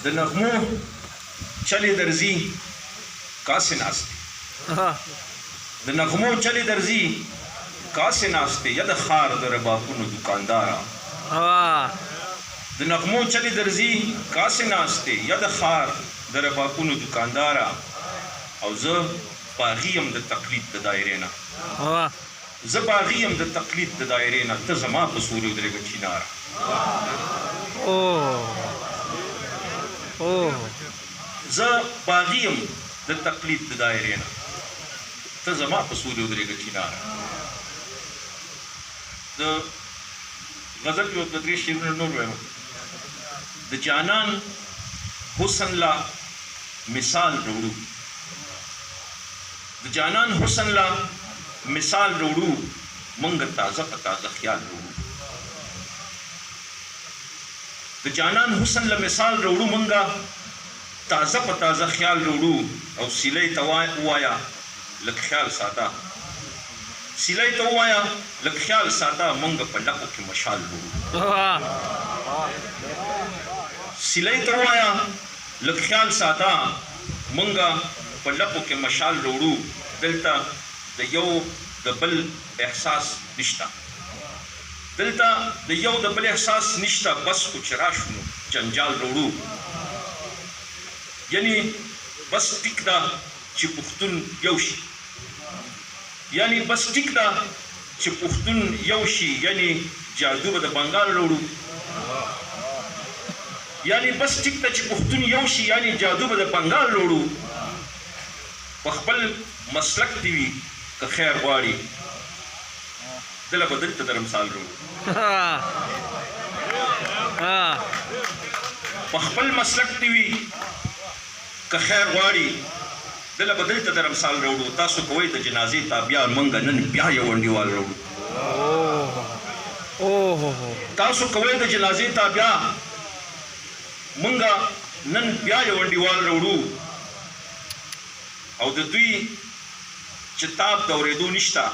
د نغمو چلې درځي کاسې ناستې د نغمو چلې درځي کاسې ناستې یا د ښار د ربابونو دوکانداره د نغمو چلې درځي کاسې ناستې یا د ښار د ربابونو دوکانداره او زه باغي یم د تقلید د دایرې نه زه باغي یم د تقلید د دایرې نه ته زما په سوري ودرېږه چیناره زه باغي یم د تقلید د دایرې نه ته زما په سوري ودرېږه چیناره د غزل یو د درې شعرونه نور وایم د جانان حسن لا مثال وروړو د جانان حسن لا مثال وروړو مونږ تازه په تازه خیال وروړو د جانان حسن لا مثال وروړو مونږ تازه په تازه خیال وروړو او سیلې ته وایا لک خیال ساته سیلې ته وایا لک خیال ساته مونږ په لکو کې مشال وروړو سیلې ته وایا لک خیال ساته مونږ په لکو کې مشال وروړو دلته د یو د بل احساس نشته دلته د یو د بل احساس نشته بس خو چې راشو جنجال وروړو یعنی بس ټیک ده چې پښتون یو شي یعنی بس ټیک ده چې پښتون یو شي یعنی جادو به د بنګال وروړو یعنی بس ټیک ده چې پښتون یو شي یعنی جادو به د بنګال وروړو په خپل مسلک دی وي که خیر غواړي دله به دلته درمسال وروړو په خپل مسلک دی وي که خیر غواړي دله به دلته درمسال وروړو تاسو کوئ د جنازې تابیا موږ نن بیا یو انډیوال وروړو تاسو کوئ د جنازې تابیا موږ نن بیا یو انډیوال وروړو او د دوی چې تاب د اورېدو نشته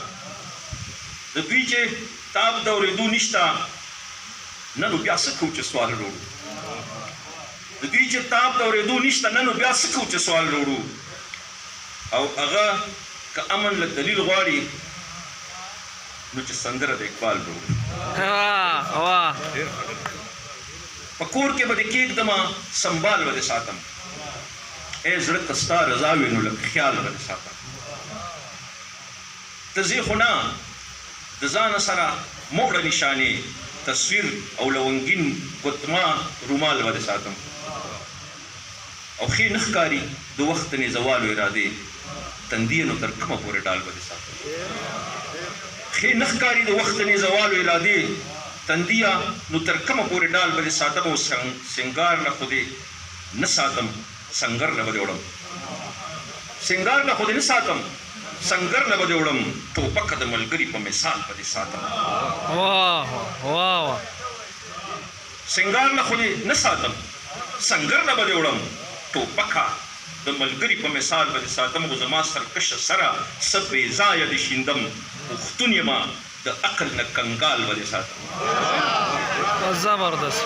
د دوی چې تاب د اورېدو نشته نن بیا څه کوو چې سوال وروړو د دوی چې تاب د اورېدو نشته نن بیا څه کوو چې سوال وروړو او هغه که امن له دلیل غواړي نو چې سندره د اقبال وروړو په کور کې به دې کېږدمه سنبال به دې ساتم ای زړه که ستا رضا وي نو لږ خیال به دې ساتم ته ځې خو نه د ځانه سره موړه نشانې تصویر او لونګین ګوتما رومال به دې ساتم او ښې نه ښکاري د وخت نه زوال ارادې تندیه نو تر کومه پورې ډال به دې ساتم ښې نه ښکاري د وخت نه زوال ارادې تندیه نو تر کومه پورې ډال به دې ساتم او سنګار نه خو دې نه ساتم سنگر نه به دې وړم سنګار نه خو دې نه ساتم سنگر نه به دې وړم ټوپک د ملګري په مثال به دې ساتم سنګار نه خو دې نه ساتم سنگر نه به دې وړم ټوپکه د ملګري په مثال به دې ساتم خو زما سرکشه سره څه بې ځایه دې شیندم پښتون یمه د عقل نه کنګال به دې ساتم زبردست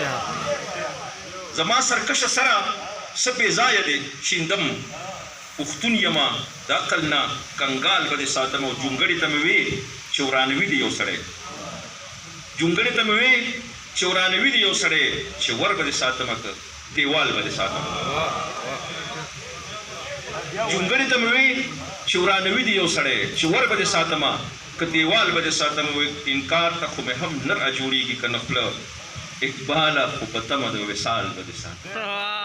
زما سرکشه سره څه بې ځایه دې شیندم پښتون یمه د عقل نه کنګال به دې ساتم او جونګړې ته مې وې چې ورانوي دې یو سړی جونګړې ته مې وې چې ورانوي دې یو سړی چې ور به دې ساتمه که دیوال به دې ساتم جونګړې ته مې وې چې ورانوي دې یو سړی چې ور به دې ساتمه که دیوال به دې ساتم انکار ته خو مې هم نه راجوړېږي که نخله اقباله خو په تمه د وصال به دې ساتم